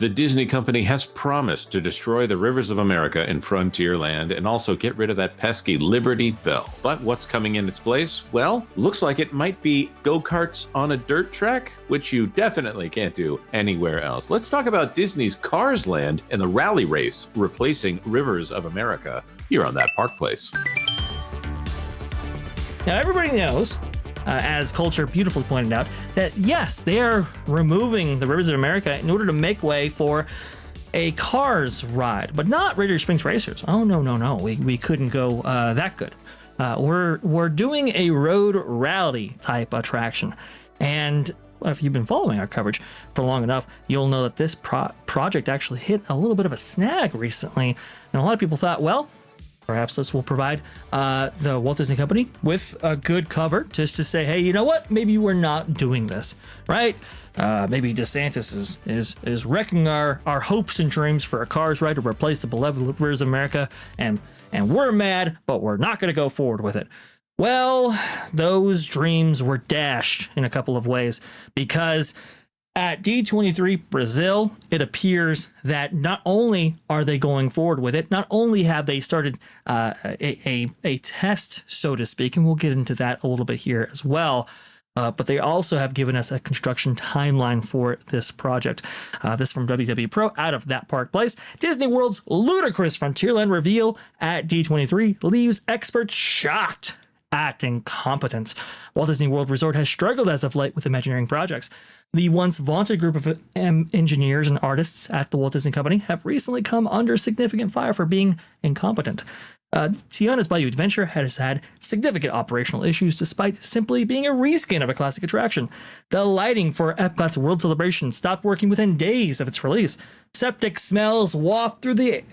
The Disney company has promised to destroy the rivers of America in Frontierland and also get rid of that pesky Liberty Bell. But what's coming in its place? Well, looks like it might be go-karts on a dirt track, which you definitely can't do anywhere else. Let's talk about Disney's Cars Land and the rally race replacing Rivers of America here on That Park Place. Now, everybody knows, as Culture beautifully pointed out, that yes, they are removing the Rivers of America in order to make way for a Cars ride, but not Radiator Springs Racers. Oh, no. We couldn't go that good. We're doing a road rally type attraction. And if you've been following our coverage for long enough, you'll know that this project actually hit a little bit of a snag recently. And a lot of people thought, well, perhaps this will provide the Walt Disney Company with a good cover just to say, hey, you know what? Maybe we're not doing this, right? Maybe DeSantis is wrecking our hopes and dreams for a Cars ride to replace the beloved Rivers of America, and we're mad, but we're not going to go forward with it. Well, those dreams were dashed in a couple of ways, because at D23 Brazil, it appears that not only are they going forward with it, not only have they started a test, so to speak, and we'll get into that a little bit here as well, but they also have given us a construction timeline for this project. This from WW Pro out of That Park Place. Disney World's ludicrous Frontierland reveal at D23 leaves experts shocked at incompetence. Walt Disney World Resort has struggled as of late with Imagineering projects. The once vaunted group of engineers and artists at the Walt Disney Company have recently come under significant fire for being incompetent. Tiana's Bayou Adventure has had significant operational issues despite simply being a reskin of a classic attraction. The lighting for Epcot's World Celebration stopped working within days of its release. Septic smells waft through the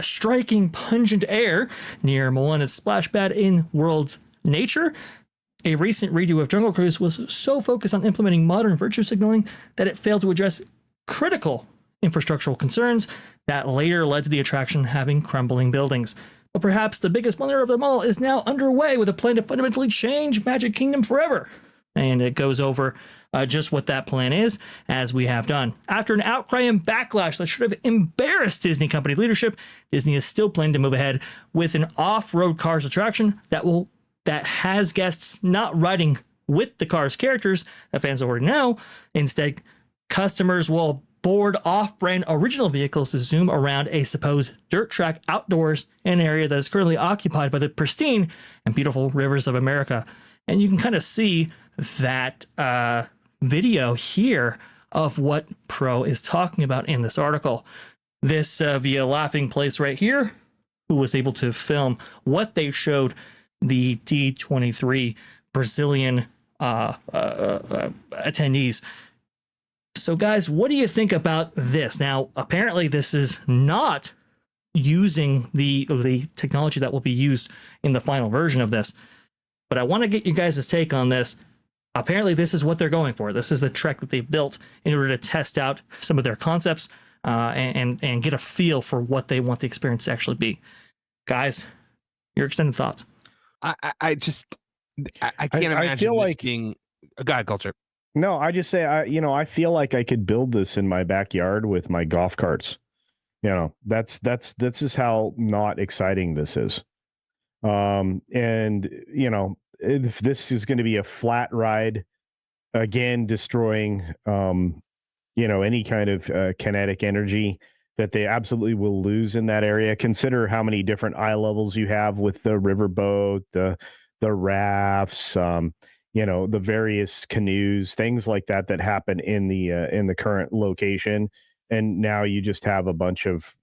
striking pungent air near Moana's splash pad in World's Nature. A recent redo of Jungle Cruise was so focused on implementing modern virtue signaling that it failed to address critical infrastructural concerns that later led to the attraction having crumbling buildings. But perhaps the biggest blunder of them all is now underway with a plan to fundamentally change Magic Kingdom forever. And it goes over just what that plan is, as we have done. After an outcry and backlash that should have embarrassed Disney Company leadership, Disney is still planning to move ahead with an off-road Cars attraction that has guests not riding with the Cars characters that fans already know. Instead, customers will board off-brand original vehicles to zoom around a supposed dirt track outdoors in an area that is currently occupied by the pristine and beautiful Rivers of America. And you can kind of see that video here of what Pro is talking about in this article. This via Laughing Place right here, who was able to film what they showed the D23 Brazilian attendees. So guys, what do you think about this? Now, apparently this is not using the technology that will be used in the final version of this, but I want to get you guys' take on this. Apparently this is what they're going for. This is the trek that they've built in order to test out some of their concepts and get a feel for what they want the experience to actually be. Guys, your extended thoughts. I can't imagine this being a guide culture. No, I just say, I feel like I could build this in my backyard with my golf carts. This is how not exciting this is. If this is going to be a flat ride, again, destroying, any kind of kinetic energy that they absolutely will lose in that area. Consider how many different eye levels you have with the riverboat, the rafts, the various canoes, things like that happen in the current location. And now you just have a bunch of,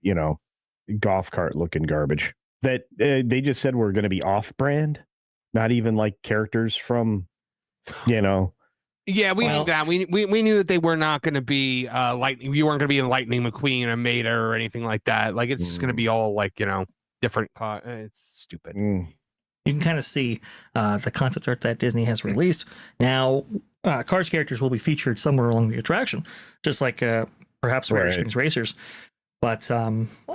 golf cart looking garbage that they just said were going to be off brand, not even like characters from, Yeah, we knew that. We knew that they were not going to be Lightning. You weren't going to be in Lightning McQueen or Mater or anything like that. Like, it's just going to be all like, different. It's stupid. You can kind of see the concept art that Disney has released. Now, Cars characters will be featured somewhere along the attraction, just like perhaps Radiator Springs Racers. But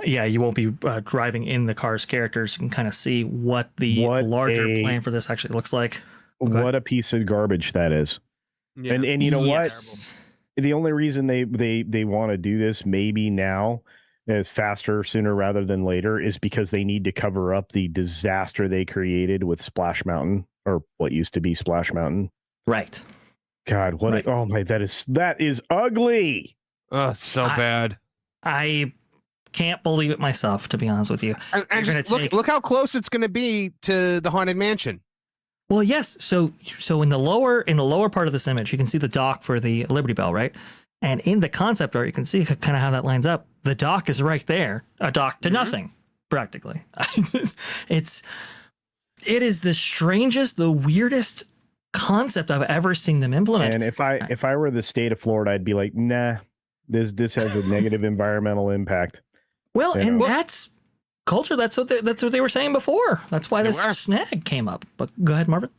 you won't be driving in the Cars characters. You can kind of see what the larger plan for this actually looks like. Okay. What a piece of garbage that is. Yeah. And you know what? the only reason they want to do this maybe now, faster, sooner rather than later, is because they need to cover up the disaster they created with Splash Mountain, or what used to be Splash Mountain. Right. God, what? Right. Oh my, that is ugly. Oh, it's so bad. I can't believe it myself, to be honest with you. And just look how close it's going to be to the Haunted Mansion. Well, yes. So in the lower part of this image, you can see the dock for the Liberty Bell, right? And in the concept art, you can see kind of how that lines up. The dock is right there, a dock to nothing, practically. It is the strangest, the weirdest concept I've ever seen them implement. And if I were the state of Florida, I'd be like, nah, this has a negative environmental impact. Well, and that's culture. That's what they were saying before. That's why this snag came up. But go ahead, Marvin.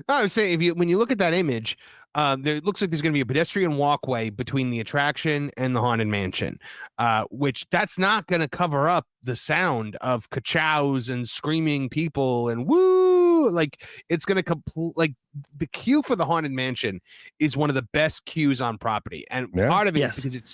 I would say when you look at that image, it looks like there's going to be a pedestrian walkway between the attraction and the Haunted Mansion, which that's not going to cover up the sound of ka-chows and screaming people and woo. Like it's going to like the queue for the Haunted Mansion is one of the best queues on property, and part of it is because it's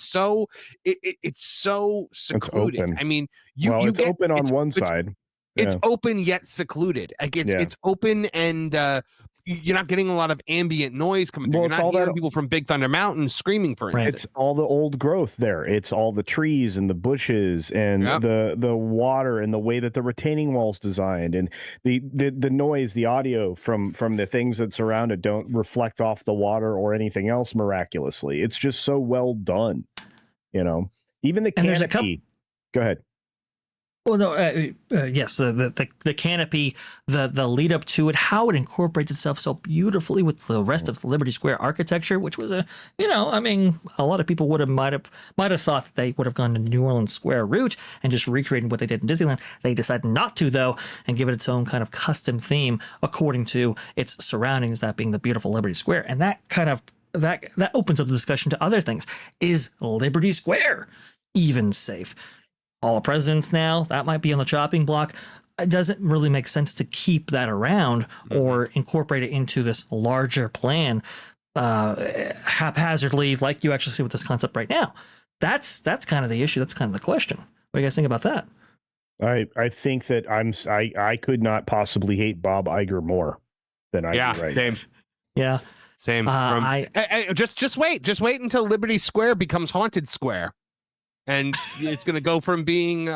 so secluded. It's I mean, it's open on one side. It's open yet secluded. Like it's open and you're not getting a lot of ambient noise coming through. You're not hearing people from Big Thunder Mountain screaming, for instance. It's all the old growth there. It's all the trees and the bushes and the water and the way that the retaining wall's designed, and the noise, the audio from the things that surround it don't reflect off the water or anything else miraculously. It's just so well done, Even the canopy. Go ahead. Well, no, yes, the canopy, the lead up to it, how it incorporates itself so beautifully with the rest of the Liberty Square architecture, which was a lot of people might have thought that they would have gone the New Orleans Square route and just recreated what they did in Disneyland. They decided not to, though, and give it its own kind of custom theme according to its surroundings, that being the beautiful Liberty Square, and that kind of that opens up the discussion to other things. Is Liberty Square even safe? All the presidents now, that might be on the chopping block. It doesn't really make sense to keep that around or incorporate it into this larger plan haphazardly, like you actually see with this concept right now. That's kind of the issue. That's kind of the question. What do you guys think about that? I think that I could not possibly hate Bob Iger more than I do right same. now. Yeah, same. Just wait until Liberty Square becomes Haunted Square. And it's going to go from being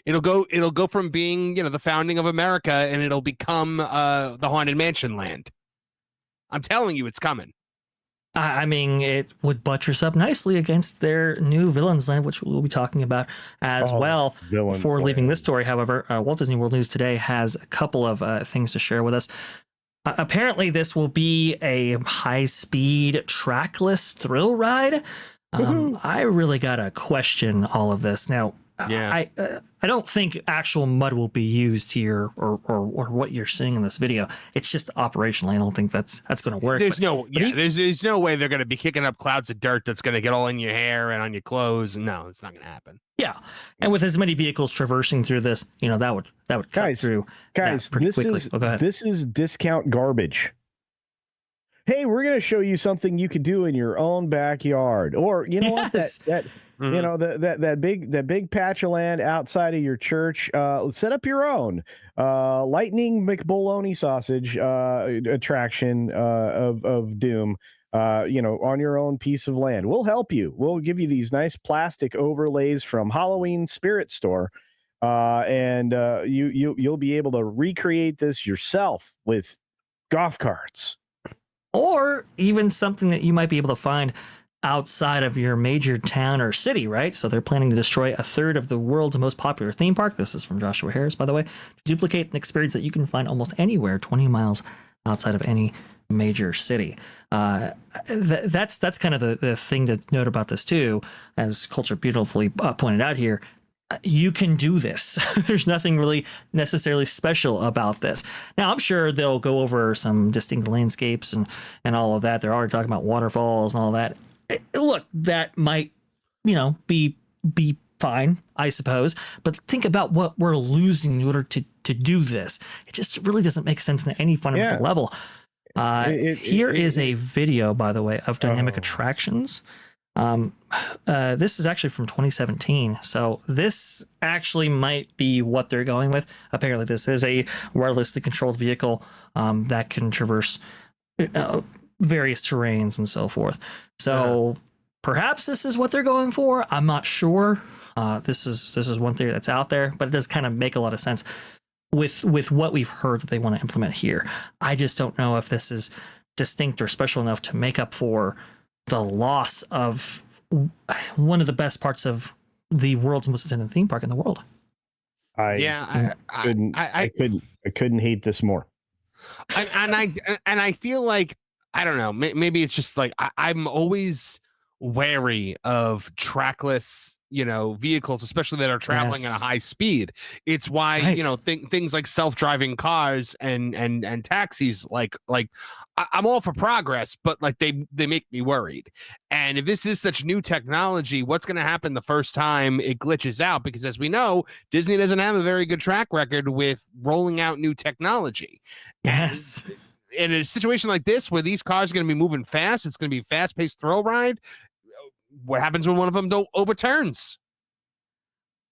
it'll go from being the founding of America, and it'll become the Haunted Mansion land. I'm telling you, it's coming. I mean, it would buttress up nicely against their new Villains Land, which we'll be talking about as well. Before leaving this story, however, Walt Disney World News Today has a couple of things to share with us. Apparently, this will be a high-speed trackless thrill ride. I really gotta question all of this now. I don't think actual mud will be used here or what you're seeing in this video. It's just operationally. I don't think that's going to work. There's no way they're going to be kicking up clouds of dirt that's going to get all in your hair and on your clothes. No, it's not going to happen. Yeah, and with as many vehicles traversing through this, that would cut through pretty quickly. Go ahead. This is discount garbage. Hey, we're going to show you something you could do in your own backyard, or what that big patch of land outside of your church. Set up your own lightning McBologna sausage attraction of doom. On your own piece of land. We'll help you. We'll give you these nice plastic overlays from Halloween Spirit Store, and you'll be able to recreate this yourself with golf carts. Or even something that you might be able to find outside of your major town or city, right? So they're planning to destroy a third of the world's most popular theme park. This is from Joshua Harris, by the way. To duplicate an experience that you can find almost anywhere 20 miles outside of any major city. That's kind of the thing to note about this too, as Culture beautifully pointed out here. You can do this. There's nothing really necessarily special about this. Now, I'm sure they'll go over some distinct landscapes and all of that. They're already talking about waterfalls and all that. Look, that might, be fine, I suppose. But think about what we're losing in order to do this. It just really doesn't make sense on any fundamental level. Here is a video, by the way, of dynamic attractions. This is actually from 2017, so this actually might be what they're going with. Apparently, this is a wirelessly controlled vehicle that can traverse various terrains and so forth. So perhaps this is what they're going for. I'm not sure. This is one theory that's out there, but it does kind of make a lot of sense with what we've heard that they want to implement here. I just don't know if this is distinct or special enough to make up for the loss of one of the best parts of the world's most extended theme park in the world. I couldn't hate this more. And I feel like, I don't know, maybe it's just like I'm always wary of trackless, vehicles, especially that are traveling at a high speed. It's why, things like self-driving cars and taxis, like I'm all for progress, but like they make me worried. And if this is such new technology, what's going to happen the first time it glitches out? Because as we know, Disney doesn't have a very good track record with rolling out new technology. Yes. And in a situation like this, where these cars are going to be moving fast, it's going to be a fast-paced thrill ride. What happens when one of them overturns?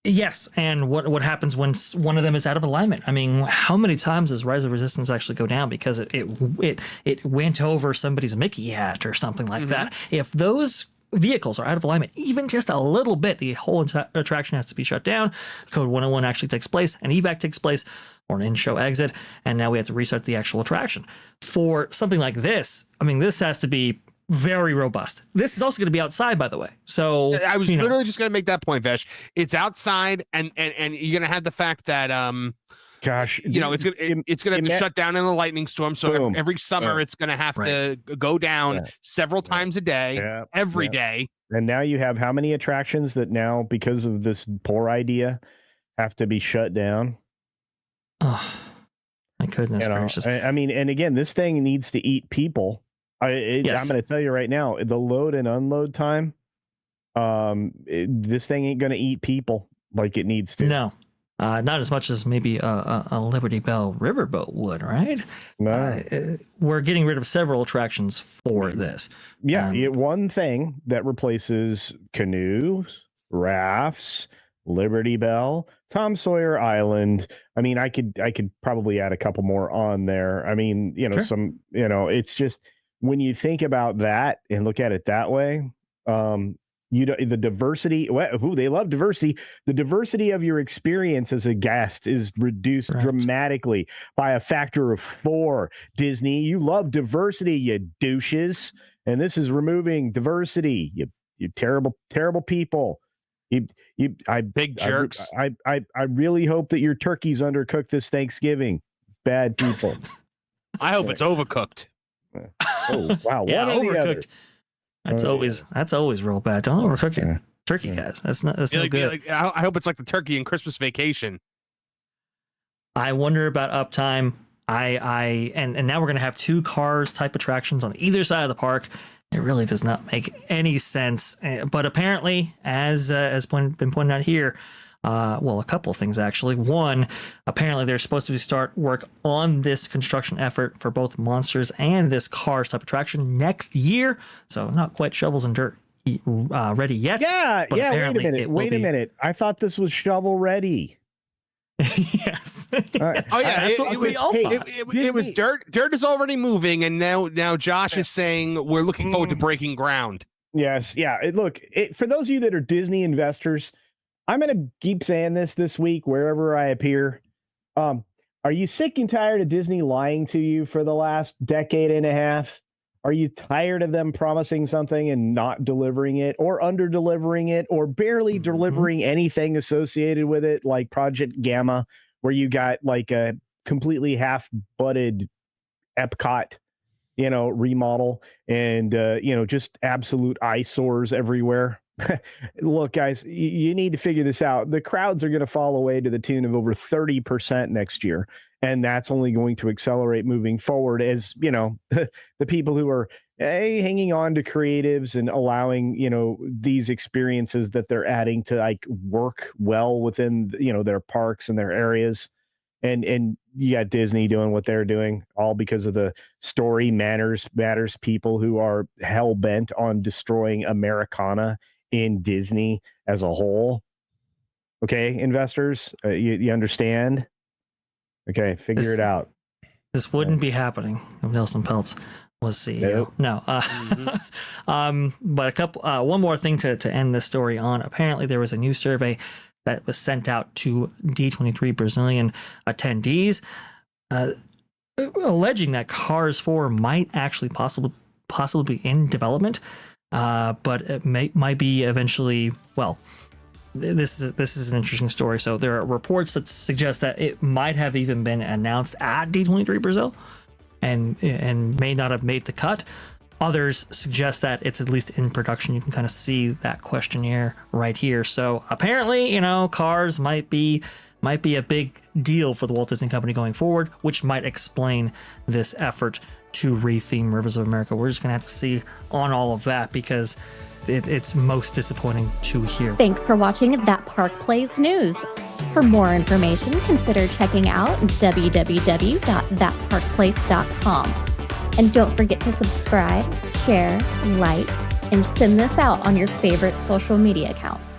Yes, and what happens when one of them is out of alignment? I mean, how many times does Rise of Resistance actually go down because it went over somebody's Mickey hat or something like that? If those vehicles are out of alignment, even just a little bit, the whole attraction has to be shut down. Code 101 actually takes place, an evac takes place, or an in-show exit, and now we have to restart the actual attraction. For something like this, I mean, this has to be very robust. This is also going to be outside, by the way. So I was literally just going to make that point, Vash. It's outside, and you're going to have the fact that gosh, it's going to have to shut down in a lightning storm. So every summer, it's going to have to go down several times a day, every day. And now you have how many attractions that now, because of this poor idea, have to be shut down? Oh, my goodness gracious. I mean, and again, this thing needs to eat people. I'm going to tell you right now, the load and unload time, this thing ain't going to eat people like it needs to. No, not as much as maybe a Liberty Bell riverboat would, right? No. We're getting rid of several attractions for this. Yeah, one thing that replaces canoes, rafts, Liberty Bell, Tom Sawyer Island. I mean, I could probably add a couple more on there. I mean, it's just, when you think about that and look at it that way, the diversity, they love diversity. The diversity of your experience as a guest is reduced dramatically by a factor of 4. Disney, you love diversity, you douches. And this is removing diversity. You terrible people. Big jerks. I really hope that your turkey's undercooked this Thanksgiving. Bad people. I hope it's overcooked. Oh wow! Yeah, overcooked. That's always real bad. Don't overcook it, turkey, guys. That's no good. I hope it's like the turkey in Christmas Vacation. I wonder about uptime. And now we're gonna have 2 cars type attractions on either side of the park. It really does not make any sense. But apparently, as been pointed out here, a couple of things actually. One, apparently they're supposed to start work on this construction effort for both Monsters and this Cars type attraction next year. So not quite shovels and dirt ready yet. Yeah, but Wait a minute. I thought this was shovel ready. Yes. It was dirt. Dirt is already moving, and now Josh is saying we're looking forward to breaking ground. Yes. Yeah. For those of you that are Disney investors, I'm going to keep saying this week, wherever I appear. Are you sick and tired of Disney lying to you for the last decade and a half? Are you tired of them promising something and not delivering it, or under delivering it, or barely delivering anything associated with it, like Project Gamma, where you got like a completely half-butted Epcot, remodel, and just absolute eyesores everywhere? Look, guys, you need to figure this out. The crowds are going to fall away to the tune of over 30% next year. And that's only going to accelerate moving forward as, the people who are hanging on to creatives and allowing, these experiences that they're adding to like work well within, their parks and their areas. And you got Disney doing what they're doing, all because of the story matters people who are hell bent on destroying Americana in Disney as a whole. Okay, investors, you understand? Okay, figure it out. This wouldn't be happening if Nelson Peltz was CEO. Nope. No. But one more thing to end this story on. Apparently, there was a new survey that was sent out to D23 Brazilian attendees, alleging that Cars 4 might actually possibly be in development, but it might be eventually. Well, this is an interesting story. So there are reports that suggest that it might have even been announced at D23 Brazil, and may not have made the cut. Others suggest that it's at least in production. You can kind of see that questionnaire right here. So apparently, Cars might be a big deal for the Walt Disney Company going forward, which might explain this effort to retheme Rivers of America. We're just gonna have to see on all of that, because it's most disappointing to hear. Thanks for watching That Park Plays News. For more information, consider checking out www.thatparkplace.com. And don't forget to subscribe, share, like, and send this out on your favorite social media accounts.